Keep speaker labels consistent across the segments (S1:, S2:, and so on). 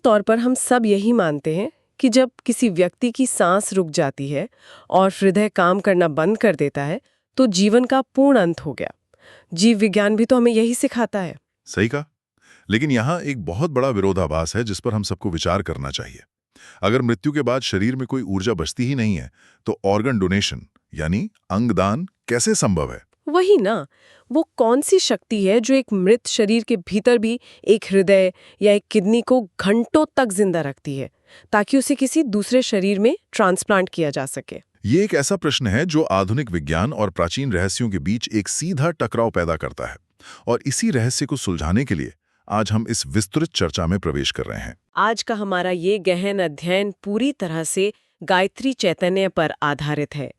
S1: तौर पर हम सब यही मानते हैं कि जब किसी व्यक्ति की सांस रुक जाती है और हृदय काम करना बंद कर देता है तो जीवन का पूर्ण अंत हो गया। जीव विज्ञान भी तो हमें यही सिखाता है।
S2: सही कहा। लेकिन यहाँ एक बहुत बड़ा विरोधाभास है जिस पर हम सबको विचार करना चाहिए। अगर मृत्यु के बाद शरीर में कोई ऊर्जा बचती ही नहीं है तो ऑर्गन डोनेशन यानी अंगदान कैसे संभव है?
S1: वही ना, वो कौन सी शक्ति है जो एक मृत शरीर के भीतर भी एक हृदय या एक किडनी को घंटों तक जिंदा रखती है ताकि उसे किसी दूसरे शरीर में ट्रांसप्लांट किया जा सके?
S2: ये एक ऐसा प्रश्न है जो आधुनिक विज्ञान और प्राचीन रहस्यों के बीच एक सीधा टकराव पैदा करता है। और इसी रहस्य को सुलझाने के लिए आज हम इस विस्तृत चर्चा में प्रवेश कर रहे हैं।
S1: आज का हमारा ये गहन अध्ययन पूरी तरह से गायत्री चैतन्य पर आधारित है।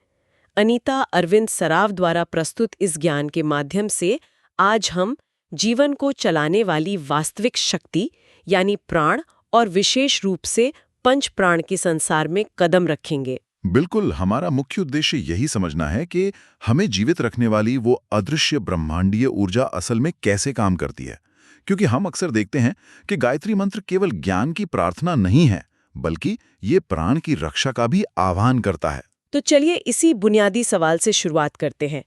S1: अनीता अरविंद सराफ द्वारा प्रस्तुत इस ज्ञान के माध्यम से आज हम जीवन को चलाने वाली वास्तविक शक्ति यानी प्राण और विशेष रूप से पंच प्राण के संसार में कदम रखेंगे।
S2: बिल्कुल, हमारा मुख्य उद्देश्य यही समझना है कि हमें जीवित रखने वाली वो अदृश्य ब्रह्मांडीय ऊर्जा असल में कैसे काम करती है। क्योंकि हम अक्सर देखते हैं कि गायत्री मंत्र केवल ज्ञान की प्रार्थना नहीं है, बल्कि ये प्राण की रक्षा का भी आह्वान करता है।
S1: तो चलिए इसी बुनियादी सवाल से शुरुआत करते हैं।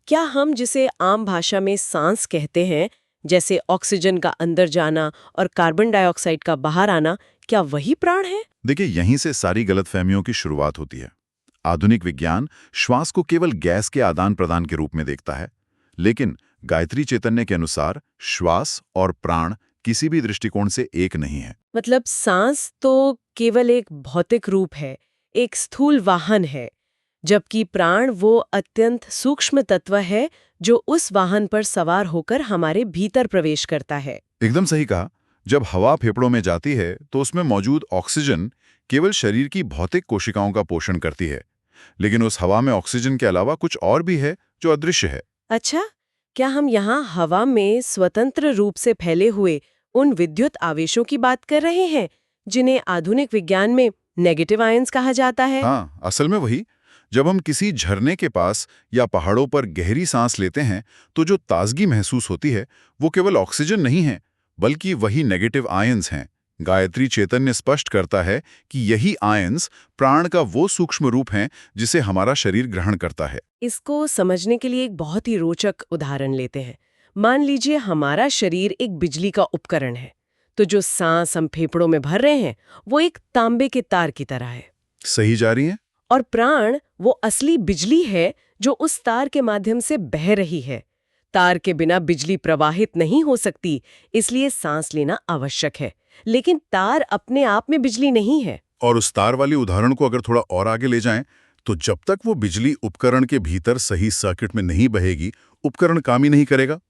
S1: क्या हम जिसे आम भाषा में सांस कहते हैं, जैसे ऑक्सीजन का अंदर जाना और कार्बन डाइऑक्साइड का बाहर आना, क्या वही प्राण है?
S2: देखिए, यहीं से सारी गलतफहमियों की शुरुआत होती है। आधुनिक विज्ञान श्वास को केवल गैस के आदान प्रदान के रूप में देखता है, लेकिन गायत्री चैतन्य के अनुसार श्वास और प्राण किसी भी दृष्टिकोण से एक नहीं है।
S1: मतलब सांस तो केवल एक भौतिक रूप है, एक स्थूल वाहन है, जबकि प्राण वो अत्यंत सूक्ष्म तत्व है जो उस वाहन पर सवार होकर हमारे भीतर प्रवेश करता है।
S2: एकदम सही कहा। जब हवा फेफड़ों में जाती है तो उसमें मौजूद ऑक्सीजन केवल शरीर की भौतिक कोशिकाओं का पोषण करती है, लेकिन उस हवा में ऑक्सीजन के अलावा कुछ और भी है जो अदृश्य है।
S1: अच्छा, क्या हम यहाँ हवा में स्वतंत्र रूप से फैले हुए उन विद्युत आवेशों की बात कर रहे हैं जिन्हें आधुनिक विज्ञान में नेगेटिव आयंस कहा जाता है?
S2: हाँ, असल में वही। जब हम किसी झरने के पास या पहाड़ों पर गहरी सांस लेते हैं तो जो ताजगी महसूस होती है वो केवल ऑक्सीजन नहीं है, बल्कि वही नेगेटिव आयंस हैं। गायत्री चैतन्य स्पष्ट करता है कि यही आयंस प्राण का वो सूक्ष्म रूप हैं जिसे हमारा शरीर ग्रहण करता है।
S1: इसको समझने के लिए एक बहुत ही रोचक उदाहरण लेते हैं। मान लीजिए हमारा शरीर एक बिजली का उपकरण है, तो जो सांस हम फेफड़ों में भर रहे हैं वो एक तांबे के तार की तरह है।
S2: सही जा रही है?
S1: और प्राण वो असली बिजली है जो उस तार के माध्यम से बह रही है। तार के बिना बिजली प्रवाहित नहीं हो सकती, इसलिए सांस लेना आवश्यक है, लेकिन तार अपने आप में बिजली नहीं है।
S2: और उस तार वाली उदाहरण को अगर थोड़ा और आगे ले जाएं, तो जब तक वो बिजली उपकरण के भीतर सही सर्किट में नहीं बहेगी, उपकरण काम ही नहीं करेगा।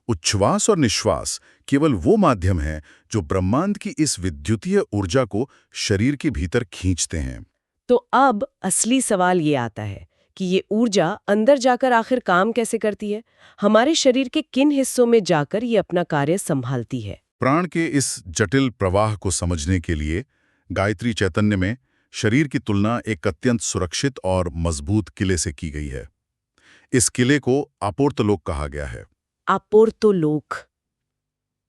S2: उच्छ्वास और निश्वास केवल वो माध्यम है जो ब्रह्मांड की इस विद्युतीय ऊर्जा को शरीर के भीतर खींचते हैं।
S1: तो अब असली सवाल ये आता है कि ये ऊर्जा अंदर जाकर आखिर काम कैसे करती है? हमारे शरीर के किन हिस्सों में जाकर ये अपना कार्य संभालती है?
S2: प्राण के इस जटिल प्रवाह को समझने के लिए गायत्री चैतन्य में शरीर की तुलना एक अत्यंत सुरक्षित और मजबूत किले से की गई है। इस किले को आपोर्तलोक कहा गया है।
S1: आपोर्तोलोक,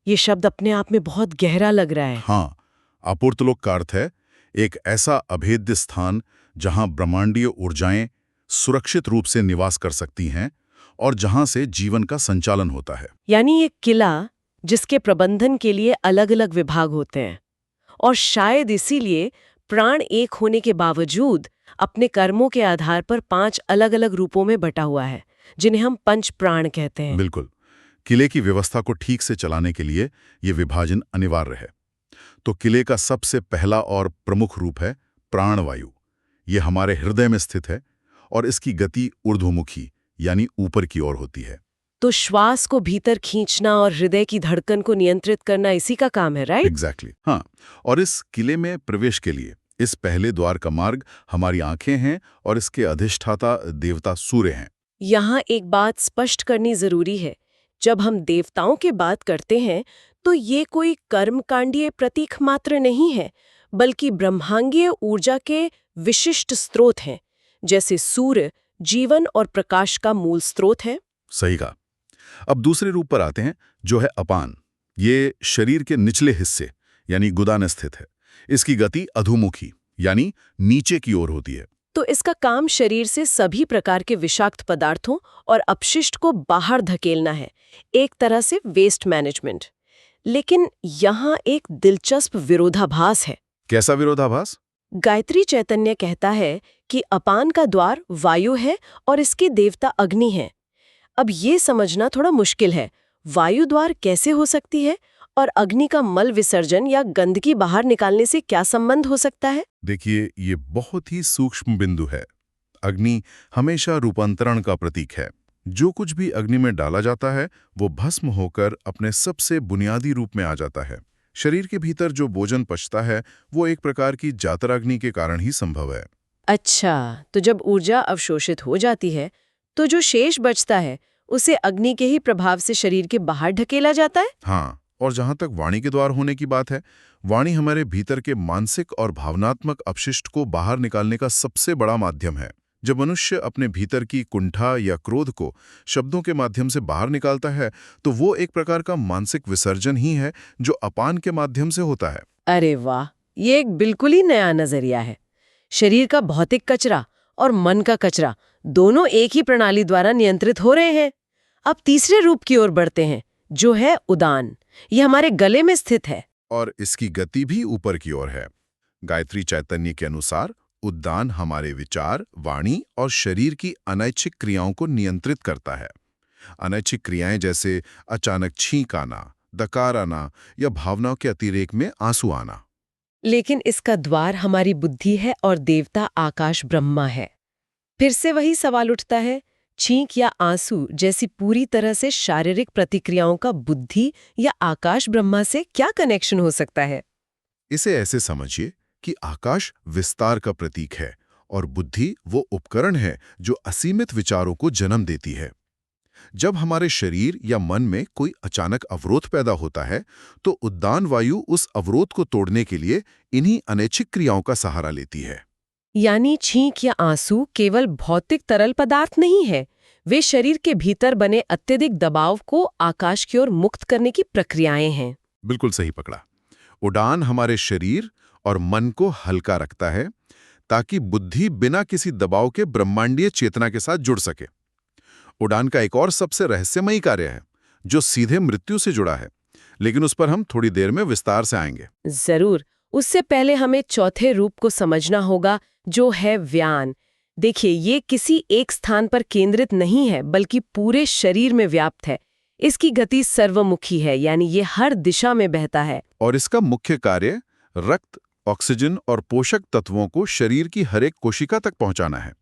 S1: ये शब्द अपने आप में बहुत गहरा लग रहा है।
S2: हाँ, आपोर्तलोक का अर्थ है एक ऐसा अभेद्य स्थान जहां ब्रह्मांडीय ऊर्जाएं सुरक्षित रूप से निवास कर सकती हैं और जहां से जीवन का संचालन होता है।
S1: यानी एक किला जिसके प्रबंधन के लिए अलग-अलग विभाग होते हैं, और शायद इसीलिए प्राण एक होने के बावजूद अपने कर्मों के आधार पर 5 अलग-अलग रूपों में बटा हुआ है, जिन्हें हम पंच प्राण कहते हैं।
S2: बिल्कुल। किले की व्यवस्था को ठीक से चलाने के लिए ये विभाजन अनिवार्य है। तो किले का सबसे पहला और प्रमुख रूप है प्राणवायु। ये हमारे हृदय में स्थित है और इसकी गति ऊर्ध्वमुखी यानी ऊपर की ओर होती है।
S1: तो श्वास को भीतर खींचना और हृदय की धड़कन को नियंत्रित करना इसी का काम है, राइट?
S2: एग्जैक्टली, हाँ। और इस किले में प्रवेश के लिए इस पहले द्वार का मार्ग हमारी आंखें हैं और इसके अधिष्ठाता देवता सूर्य हैं।
S1: यहाँ एक बात स्पष्ट करनी जरूरी है। जब हम देवताओं की बात करते हैं तो ये कोई कर्मकांडीय प्रतीक मात्र नहीं है, बल्कि ब्रह्मांडीय ऊर्जा के विशिष्ट स्रोत हैं। जैसे सूर्य जीवन और प्रकाश का मूल स्रोत है।
S2: सही कहा। अब दूसरे रूप पर आते हैं जो है अपान। ये शरीर के निचले हिस्से यानी गुदा में स्थित है। इसकी गति अधोमुखी यानी नीचे की ओर होती है।
S1: तो इसका काम शरीर से सभी प्रकार के विषाक्त पदार्थों और अपशिष्ट को बाहर धकेलना है, एक तरह से वेस्ट मैनेजमेंट। लेकिन यहाँ एक दिलचस्प विरोधाभास है।
S2: कैसा विरोधाभास?
S1: गायत्री चैतन्य कहता है कि अपान का द्वार वायु है और इसके देवता अग्नि हैं। अब ये समझना थोड़ा मुश्किल है, वायु द्वार कैसे हो सकती है और अग्नि का मल विसर्जन या गंदगी बाहर निकालने से क्या संबंध हो सकता है?
S2: देखिए, ये बहुत ही सूक्ष्म बिंदु है। अग्नि हमेशा रूपांतरण का प्रतीक है। जो कुछ भी अग्नि में डाला जाता है वो भस्म होकर अपने सबसे बुनियादी रूप में आ जाता है। शरीर के भीतर जो भोजन पचता है वो एक प्रकार की जातराग्नि के कारण ही संभव है।
S1: अच्छा, तो जब ऊर्जा अवशोषित हो जाती है तो जो शेष बचता है उसे अग्नि के ही प्रभाव से शरीर के बाहर ढकेला जाता है?
S2: हाँ, और जहां तक वाणी के द्वार होने की बात है, वाणी हमारे भीतर के मानसिक और भावनात्मक अपशिष्ट को बाहर निकालने का सबसे बड़ा माध्यम है। जब मनुष्य अपने भीतर की कुंठा या क्रोध को शब्दों के माध्यम से बाहर निकालता है तो वो एक प्रकार का मानसिक विसर्जन ही है जो अपान के माध्यम से होता है।
S1: अरे वाह, ये एक बिल्कुल ही नया नजरिया है। शरीर का भौतिक कचरा और मन का कचरा दोनों एक ही प्रणाली द्वारा नियंत्रित हो रहे हैं। अब तीसरे रूप की ओर बढ़ते हैं, जो है उदान। ये हमारे गले में स्थित है
S2: और इसकी गति भी ऊपर की ओर है। गायत्री चैतन्य के अनुसार उद्दान हमारे विचार, वाणी और शरीर की अनैच्छिक क्रियाओं को नियंत्रित करता है। अनैच्छिक क्रियाएं जैसे अचानक छींक आना, दकार आना या भावनाओं के अतिरेक में आंसू आना।
S1: लेकिन इसका द्वार हमारी बुद्धि है और देवता आकाश ब्रह्मा है। फिर से वही सवाल उठता है, छींक या आंसू जैसी पूरी तरह से शारीरिक प्रतिक्रियाओं का बुद्धि या आकाश ब्रह्मा से क्या कनेक्शन हो सकता है?
S2: इसे ऐसे समझिए कि आकाश विस्तार का प्रतीक है और बुद्धि वो उपकरण है जो असीमित विचारों को जन्म देती है। जब हमारे शरीर या मन में कोई अचानक अवरोध पैदा होता है तो उद्दान वायु उस अवरोध को तोड़ने के लिए इन्हीं अनैच्छिक क्रियाओं का सहारा लेती है।
S1: यानी छींक या आंसू केवल भौतिक तरल पदार्थ नहीं है, वे शरीर के भीतर बने अत्यधिक दबाव को आकाश की ओर मुक्त करने की प्रक्रियाएं हैं।
S2: बिल्कुल सही पकड़ा। उड़ान हमारे शरीर और मन को हल्का रखता है ताकि बुद्धि बिना किसी दबाव के ब्रह्मांडीय चेतना के साथ जुड़ सके। उड़ान का एक और सबसे रहस्यमयी कार्य है जो सीधे मृत्यु से जुड़ा है, लेकिन उस पर हम थोड़ी देर में विस्तार से आएंगे।
S1: जरूर, उससे पहले हमें चौथे रूप को समझना होगा, जो है व्यान। देखिए, ये किसी एक स्थान पर केंद्रित नहीं है बल्कि पूरे शरीर में व्याप्त है। इसकी गति सर्वमुखी है, यानी ये हर दिशा में बहता है।
S2: और इसका मुख्य कार्य रक्त, ऑक्सीजन और पोषक तत्वों को शरीर की हर एक कोशिका तक पहुंचाना है।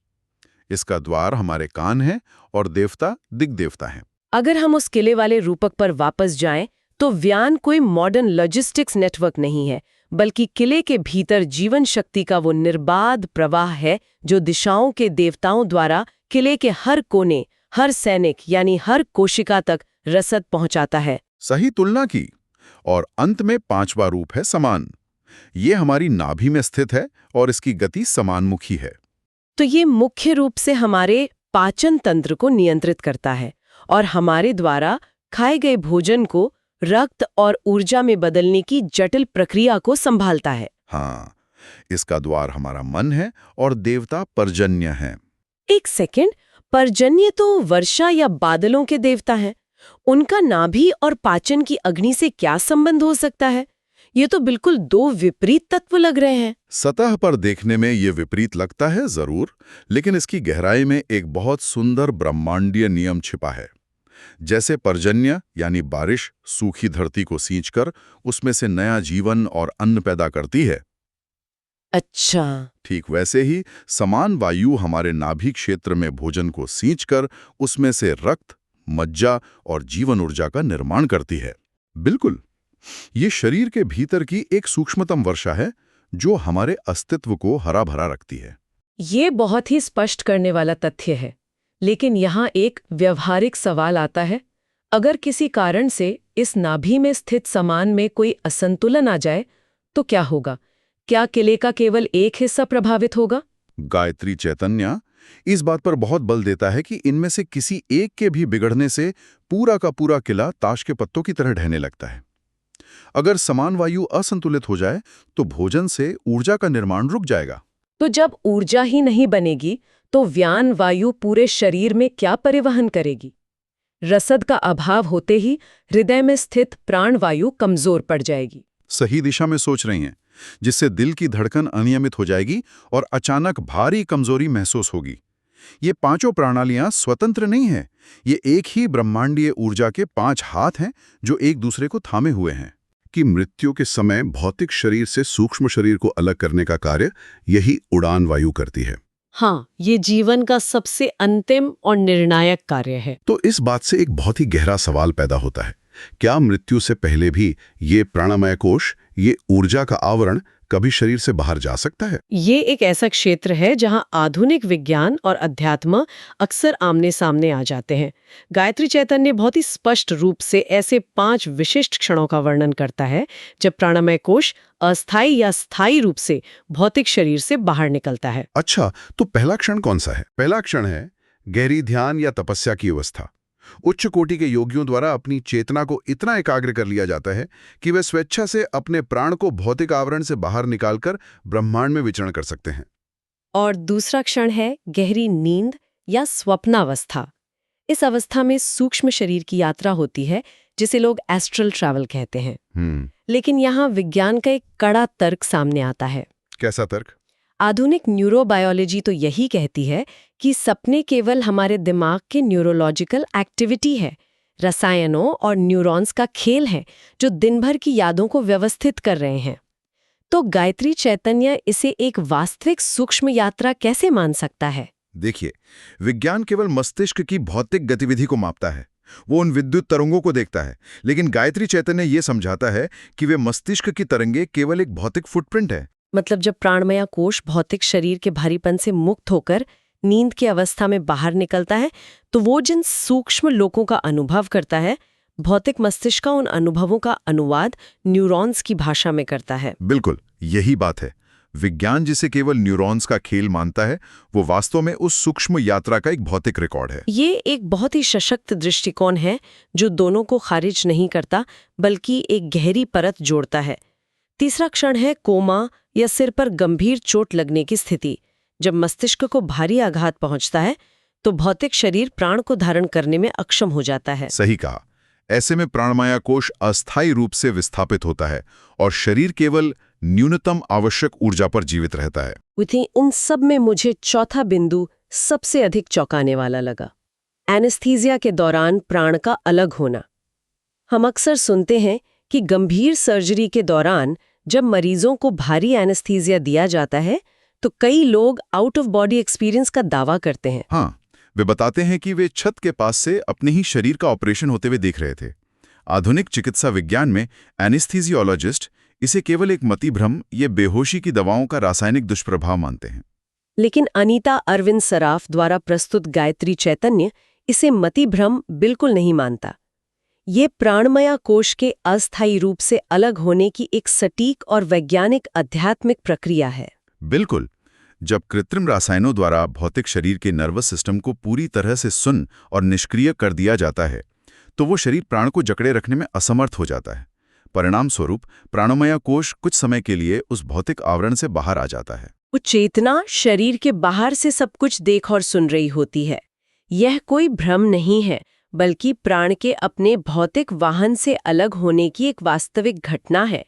S2: इसका द्वार हमारे कान है और देवता दिग्देवता हैं।
S1: अगर हम उस किले वाले रूपक पर वापस जाएं, तो व्यान कोई मॉडर्न लॉजिस्टिक्स नेटवर्क नहीं है, बल्कि किले के भीतर जीवन शक्ति का वो निर्बाध प्रवाह है जो दिशाओं के देवताओं द्वारा किले के हर कोने, हर सैनिक यानी हर कोशिका तक रसद पहुंचाता है।
S2: सही तुलना की। और अंत में पांचवा रूप है समान। ये हमारी नाभि में स्थित है और इसकी गति समानमुखी है।
S1: तो ये मुख्य रूप से हमारे पाचन तंत्र को नियंत्रित करता है और हमारे द्वारा खाए गए भोजन को रक्त और ऊर्जा में बदलने की जटिल प्रक्रिया को संभालता है।
S2: हाँ, इसका द्वार हमारा मन है और देवता पर्जन्य है।
S1: एक सेकंड, पर्जन्य तो वर्षा या बादलों के देवता हैं। उनका नाभि और पाचन की अग्नि से क्या संबंध हो सकता है? ये तो बिल्कुल दो विपरीत तत्व लग रहे हैं।
S2: सतह पर देखने में ये विपरीत लगता है जरूर, लेकिन इसकी गहराई में एक बहुत सुंदर ब्रह्मांडीय नियम छिपा है। जैसे पर्जन्य यानी बारिश सूखी धरती को सींचकर उसमें से नया जीवन और अन्न पैदा करती है,
S1: अच्छा,
S2: ठीक वैसे ही समान वायु हमारे नाभि क्षेत्र में भोजन को सींचकर उसमें से रक्त, मज्जा और जीवन ऊर्जा का निर्माण करती है। बिल्कुल, ये शरीर के भीतर की एक सूक्ष्मतम वर्षा है जो हमारे अस्तित्व को हरा भरा रखती है।
S1: ये बहुत ही स्पष्ट करने वाला तथ्य है। लेकिन यहाँ एक व्यवहारिक सवाल आता है, अगर किसी कारण से इस नाभि में स्थित समान में कोई असंतुलन आ जाए तो क्या होगा? क्या किले का केवल एक हिस्सा प्रभावित होगा?
S2: गायत्री चैतन्य इस बात पर बहुत बल देता है कि इनमें से किसी एक के भी बिगड़ने से पूरा का पूरा किला ताश के पत्तों की तरह ढहने लगता है। अगर समान वायु असंतुलित हो जाए तो भोजन से ऊर्जा का निर्माण रुक जाएगा।
S1: तो जब ऊर्जा ही नहीं बनेगी तो व्यान वायु पूरे शरीर में क्या परिवहन करेगी? रसद का अभाव होते ही हृदय में स्थित प्राण वायु कमजोर पड़ जाएगी।
S2: सही दिशा में सोच रही हैं, जिससे दिल की धड़कन अनियमित हो जाएगी और अचानक भारी कमजोरी महसूस होगी। ये पांचों प्रणालियां स्वतंत्र नहीं हैं, ये एक ही ब्रह्मांडीय ऊर्जा के 5 हाथ हैं जो एक दूसरे को थामे हुए हैं। कि मृत्यु के समय भौतिक शरीर से सूक्ष्म शरीर को अलग करने का कार्य यही उड़ान वायु करती है।
S1: हाँ, ये जीवन का सबसे अंतिम और निर्णायक कार्य है।
S2: तो इस बात से एक बहुत ही गहरा सवाल पैदा होता है, क्या मृत्यु से पहले भी ये प्राणमय कोश, ये ऊर्जा का आवरण कभी शरीर से बाहर जा सकता है?
S1: ये एक ऐसा क्षेत्र है जहां आधुनिक विज्ञान और अध्यात्म अक्सर आमने सामने आ जाते हैं। गायत्री चैतन्य बहुत ही स्पष्ट रूप से ऐसे 5 विशिष्ट क्षणों का वर्णन करता है जब प्राणमय कोश अस्थायी या स्थायी रूप से भौतिक शरीर से बाहर निकलता है।
S2: अच्छा, तो पहला क्षण कौन सा है? पहला क्षण है गहरी ध्यान या तपस्या की अवस्था। उच्च कोटि के योगियों द्वारा अपनी चेतना को इतना एकाग्र कर लिया जाता है कि वे स्वेच्छा से अपने प्राण को भौतिक आवरण से बाहर निकालकर ब्रह्मांड में विचरण कर सकते हैं।
S1: और दूसरा क्षण है गहरी नींद या स्वप्नावस्था। इस अवस्था में सूक्ष्म शरीर की यात्रा होती है, जिसे लोग एस्ट्रल ट्रैवल कहते हैं। लेकिन यहाँ विज्ञान का एक कड़ा तर्क सामने आता है।
S2: कैसा तर्क?
S1: आधुनिक न्यूरोबायोलॉजी तो यही कहती है कि सपने केवल हमारे दिमाग के न्यूरोलॉजिकल एक्टिविटी है, रसायनों और न्यूरॉन्स का खेल है जो दिन भर की यादों को व्यवस्थित कर रहे हैं। तो गायत्री चैतन्य इसे एक वास्तविक सूक्ष्म यात्रा कैसे मान सकता है?
S2: देखिए, विज्ञान केवल मस्तिष्क की भौतिक गतिविधि को मापता है, वो उन विद्युत तरंगों को देखता है, लेकिन गायत्री चैतन्य ये समझाता है कि वे मस्तिष्क की तरंगे केवल एक भौतिक फुटप्रिंट है।
S1: मतलब जब प्राणमय कोश भौतिक शरीर के भारीपन से मुक्त होकर नींद की अवस्था में बाहर निकलता है, तो वो जिन सूक्ष्म लोकों का अनुभव करता है, भौतिक मस्तिष्क का उन अनुभवों का अनुवाद न्यूरॉन्स की भाषा में करता है।
S2: बिल्कुल, यही बात है। विज्ञान जिसे केवल न्यूरॉन्स का खेल मानता है, वो वास्तव में उस सूक्ष्म यात्रा का एक भौतिक रिकॉर्ड है।
S1: ये एक बहुत ही सशक्त दृष्टिकोण है जो दोनों को खारिज नहीं करता, बल्कि एक गहरी परत जोड़ता है। तीसरा क्षण है कोमा या सिर पर गंभीर चोट लगने की स्थिति। जब मस्तिष्क को भारी आघात पहुंचता है तो भौतिक शरीर प्राण को धारण करने में अक्षम हो जाता है।
S2: सही कहा। ऐसे में प्राणमय कोश अस्थायी रूप से विस्थापित होता है और शरीर केवल न्यूनतम आवश्यक ऊर्जा पर जीवित रहता है।
S1: इन सब में मुझे चौथा बिंदु सबसे अधिक चौंकाने वाला लगा, एनेस्थीसिया के दौरान प्राण का अलग होना। हम अक्सर सुनते हैं कि गंभीर सर्जरी के दौरान जब मरीजों को भारी एनेस्थीसिया दिया जाता है तो कई लोग आउट ऑफ बॉडी एक्सपीरियंस का दावा करते हैं।
S2: हाँ, वे बताते हैं कि वे छत के पास से अपने ही शरीर का ऑपरेशन होते हुए देख रहे थे। आधुनिक चिकित्सा विज्ञान में एनेस्थीसियोलॉजिस्ट इसे केवल एक मतिभ्रम या बेहोशी की दवाओं का रासायनिक दुष्प्रभाव मानते हैं।
S1: लेकिन अनीता अरविंद सराफ द्वारा प्रस्तुत गायत्री चैतन्य इसे मतिभ्रम बिल्कुल नहीं मानता। ये प्राणमय कोश के अस्थायी रूप से अलग होने की एक सटीक और वैज्ञानिक आध्यात्मिक प्रक्रिया है।
S2: बिल्कुल, जब कृत्रिम रसायनों द्वारा भौतिक शरीर के नर्वस सिस्टम को पूरी तरह से सुन्न और निष्क्रिय कर दिया जाता है, तो वो शरीर प्राण को जकड़े रखने में असमर्थ हो जाता है। परिणाम स्वरूप प्राणमय कोश कुछ समय के लिए उस भौतिक आवरण से बाहर आ जाता है।
S1: वो चेतना शरीर के बाहर से सब कुछ देख और सुन रही होती है। यह कोई भ्रम नहीं है, बल्कि प्राण के अपने भौतिक वाहन से अलग होने की एक वास्तविक घटना है।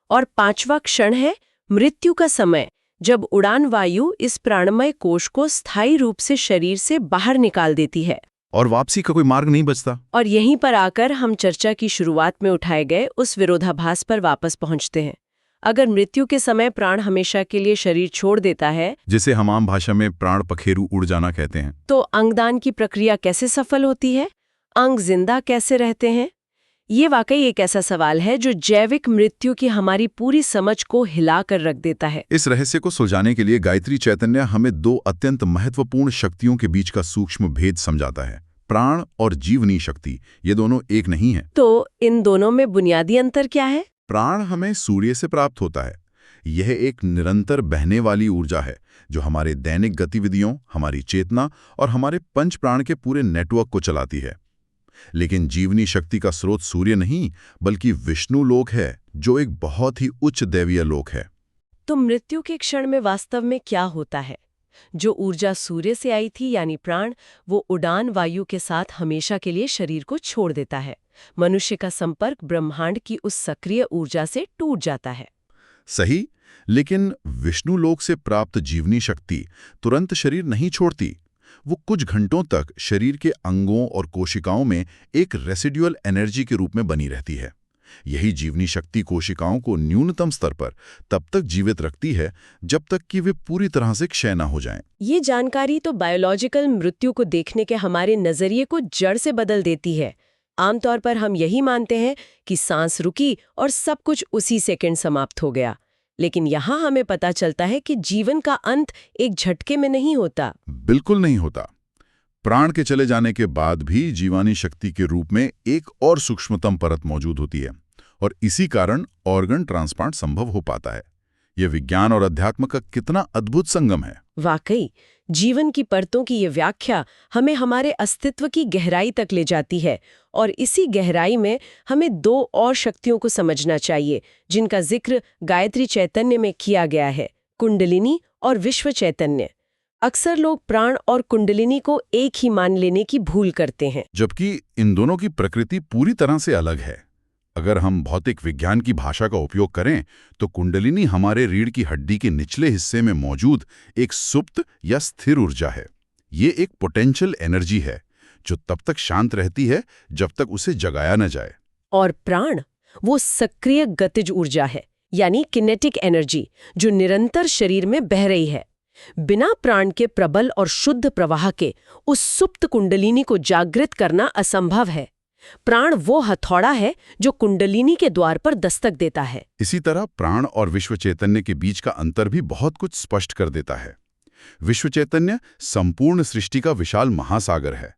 S1: और पांचवा क्षण है मृत्यु का समय, जब उड़ान वायु इस प्राणमय कोश को स्थायी रूप से शरीर से बाहर निकाल देती है
S2: और वापसी का कोई मार्ग नहीं बचता।
S1: और यहीं पर आकर हम चर्चा की शुरुआत में उठाए गए उस विरोधाभास पर वापस पहुंचते हैं। अगर मृत्यु के समय प्राण हमेशा के लिए शरीर छोड़ देता है,
S2: जिसे हम आम भाषा में प्राण पखेरु उड़ जाना कहते हैं,
S1: तो अंगदान की प्रक्रिया कैसे सफल होती है? अंग जिंदा कैसे रहते हैं? ये वाकई एक ऐसा सवाल है जो जैविक मृत्यु की हमारी पूरी समझ को हिला कर रख देता है।
S2: इस रहस्य को सुलझाने के लिए गायत्री चैतन्य हमें 2 अत्यंत महत्वपूर्ण शक्तियों के बीच का सूक्ष्म भेद समझाता है। प्राण और जीवनी शक्ति, ये दोनों एक नहीं है।
S1: तो इन दोनों में बुनियादी अंतर क्या है?
S2: प्राण हमें सूर्य से प्राप्त होता है। यह एक निरंतर बहने वाली ऊर्जा है जो हमारे दैनिक गतिविधियों, हमारी चेतना और हमारे पंच प्राण के पूरे नेटवर्क को चलाती है। लेकिन जीवनी शक्ति का स्रोत सूर्य नहीं बल्कि विष्णु लोक है, जो एक बहुत ही उच्च दैवीय लोक है।
S1: तो मृत्यु के क्षण में वास्तव में क्या होता है? जो ऊर्जा सूर्य से आई थी यानी प्राण, वो उड़ान वायु के साथ हमेशा के लिए शरीर को छोड़ देता है। मनुष्य का संपर्क ब्रह्मांड की उस सक्रिय ऊर्जा से टूट जाता है।
S2: सही, लेकिन विष्णु लोक से प्राप्त जीवनी शक्ति तुरंत शरीर नहीं छोड़ती। वो कुछ घंटों तक शरीर के अंगों और कोशिकाओं में एक रेसिडुअल एनर्जी के रूप में बनी रहती है। यही जीवनी शक्ति कोशिकाओं को न्यूनतम स्तर पर तब तक जीवित रखती है जब तक कि वे पूरी तरह से क्षय न हो जाएं।
S1: ये जानकारी तो बायोलॉजिकल मृत्यु को देखने के हमारे नजरिए को जड़ से बदल देती है। आमतौर पर हम यही मानते हैं कि सांस रुकी और सब कुछ उसी सेकंड समाप्त हो गया। लेकिन यहाँ हमें पता चलता है कि जीवन का अंत एक झटके में नहीं होता।
S2: बिल्कुल नहीं होता। प्राण के चले जाने के बाद भी जीवानी शक्ति के रूप में एक और सूक्ष्मतम परत मौजूद होती है, और इसी कारण ऑर्गन ट्रांसप्लांट संभव हो पाता है। यह विज्ञान और अध्यात्म का कितना अद्भुत संगम है।
S1: वाकई, जीवन की परतों की ये व्याख्या हमें हमारे अस्तित्व की गहराई तक ले जाती है, और इसी गहराई में हमें दो और शक्तियों को समझना चाहिए जिनका जिक्र गायत्री चैतन्य में किया गया है, कुंडलिनी और विश्व चैतन्य। अक्सर लोग प्राण और कुंडलिनी को एक ही मान लेने की भूल करते हैं,
S2: जबकि इन दोनों की प्रकृति पूरी तरह से अलग है। अगर हम भौतिक विज्ञान की भाषा का उपयोग करें तो कुंडलिनी हमारे रीढ़ की हड्डी के निचले हिस्से में मौजूद एक सुप्त या स्थिर ऊर्जा है। ये एक पोटेंशियल एनर्जी है जो तब तक शांत रहती है जब तक उसे जगाया न जाए।
S1: और प्राण वो सक्रिय गतिज ऊर्जा है, यानी किनेटिक एनर्जी, जो निरंतर शरीर में बह रही है। बिना प्राण के प्रबल और शुद्ध प्रवाह के उस सुप्त कुंडलिनी को जागृत करना असंभव है। प्राण वो हथौड़ा है जो कुंडलिनी के द्वार पर दस्तक देता है।
S2: इसी तरह प्राण और विश्व चैतन्य के बीच का अंतर भी बहुत कुछ स्पष्ट कर देता है। विश्व चैतन्य संपूर्ण सृष्टि का विशाल महासागर है।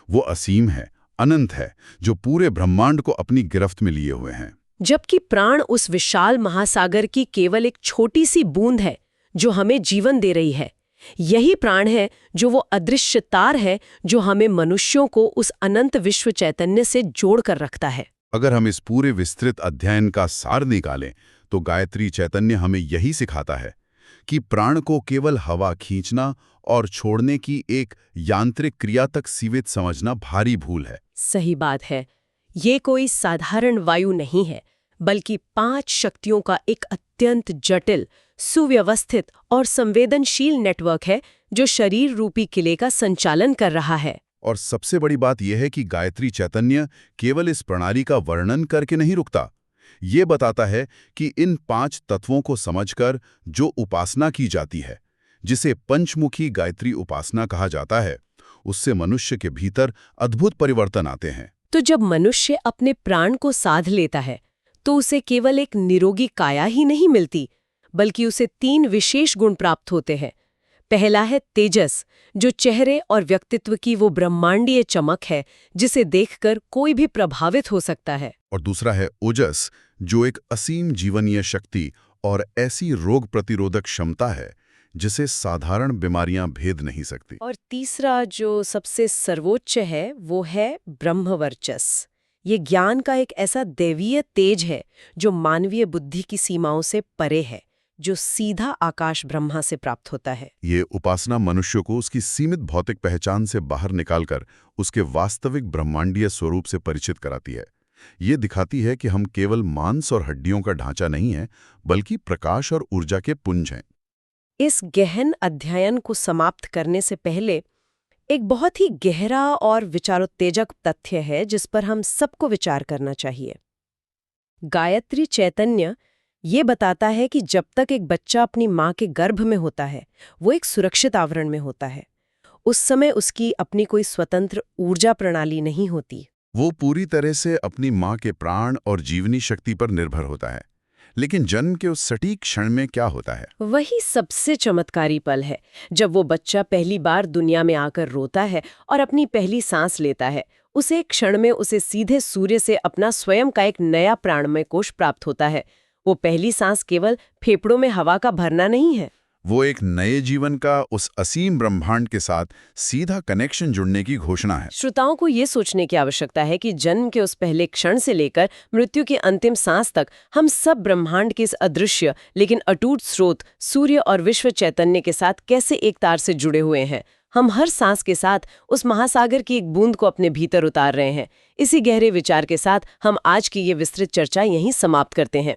S2: वो असीम है, अनंत है, जो पूरे ब्रह्मांड को अपनी गिरफ्त में लिए हुए हैं।
S1: जबकि प्राण उस विशाल महासागर की केवल एक छोटी सी बूंद है जो हमें जीवन दे रही है। यही प्राण है जो वो अदृश्य तार है जो हमें मनुष्यों को उस अनंत विश्व चैतन्य से जोड़ कर रखता है।
S2: अगर हम इस पूरे विस्तृत अध्ययन का सार निकालें तो गायत्री चैतन्य हमें यही सिखाता है कि प्राण को केवल हवा खींचना और छोड़ने की एक यांत्रिक क्रिया तक सीमित समझना भारी भूल है।
S1: सही बात है। ये कोई साधारण वायु नहीं है, बल्कि 5 शक्तियों का एक अत्यंत जटिल, सुव्यवस्थित और संवेदनशील नेटवर्क है जो शरीर रूपी किले का संचालन कर रहा है।
S2: और सबसे बड़ी बात यह है कि गायत्री चैतन्य केवल इस प्रणाली का वर्णन करके नहीं रुकता। ये बताता है कि इन 5 तत्वों को समझकर जो उपासना की जाती है, जिसे पंचमुखी गायत्री उपासना कहा जाता है, उससे मनुष्य के भीतर अद्भुत परिवर्तन आते हैं।
S1: तो जब मनुष्य अपने प्राण को साध लेता है तो उसे केवल एक निरोगी काया ही नहीं मिलती, बल्कि उसे 3 विशेष गुण प्राप्त होते हैं। पहला है तेजस, जो चेहरे और व्यक्तित्व की वो ब्रह्मांडीय चमक है जिसे देखकर कोई भी प्रभावित हो सकता है।
S2: और दूसरा है ओजस, जो एक असीम जीवनीय शक्ति और ऐसी रोग प्रतिरोधक क्षमता है जिसे साधारण बीमारियां भेद नहीं सकती।
S1: और तीसरा जो सबसे सर्वोच्च है वो है ब्रह्मवर्चस। ये ज्ञान का एक ऐसा दैवीय तेज है जो मानवीय बुद्धि की सीमाओं से परे है, जो सीधा आकाश ब्रह्मा से प्राप्त होता है।
S2: ये उपासना मनुष्य को उसकी सीमित भौतिक पहचान से बाहर निकालकर उसके वास्तविक ब्रह्मांडीय स्वरूप से परिचित कराती है। ये दिखाती है कि हम केवल मांस और हड्डियों का ढांचा नहीं है, बल्कि प्रकाश और ऊर्जा के पुंज हैं।
S1: इस गहन अध्ययन को समाप्त करने से पहले एक बहुत ही गहरा और विचारोत्तेजक तथ्य है जिस पर हम सबको विचार करना चाहिए। गायत्री चैतन्य ये बताता है कि जब तक एक बच्चा अपनी माँ के गर्भ में होता है, वो एक सुरक्षित आवरण में होता है। उस समय उसकी अपनी कोई स्वतंत्र ऊर्जा प्रणाली नहीं होती।
S2: वो पूरी तरह से अपनी माँ के प्राण और जीवनी शक्ति पर निर्भर होता है। लेकिन जन्म के उस सटीक क्षण में क्या होता है?
S1: वही सबसे चमत्कारी पल है जब वो बच्चा पहली बार दुनिया में आकर रोता है और अपनी पहली सांस लेता है। उसे क्षण में उसे सीधे सूर्य से अपना स्वयं का एक नया प्राणमय कोश प्राप्त होता है। वो पहली सांस केवल फेफड़ों में हवा का भरना नहीं है,
S2: वो एक नए जीवन का उस असीम ब्रह्मांड के साथ सीधा कनेक्शन जुड़ने की घोषणा है।
S1: श्रोताओं को ये सोचने की आवश्यकता है कि जन्म के उस पहले क्षण से लेकर मृत्यु की अंतिम सांस तक हम सब ब्रह्मांड के इस अदृश्य लेकिन अटूट स्रोत सूर्य और विश्व चैतन्य के साथ कैसे एक तार से जुड़े हुए हैं। हम हर सांस के साथ उस महासागर की एक बूंद को अपने भीतर उतार रहे हैं। इसी गहरे विचार के साथ हम आज की ये विस्तृत चर्चा यहीं समाप्त करते हैं।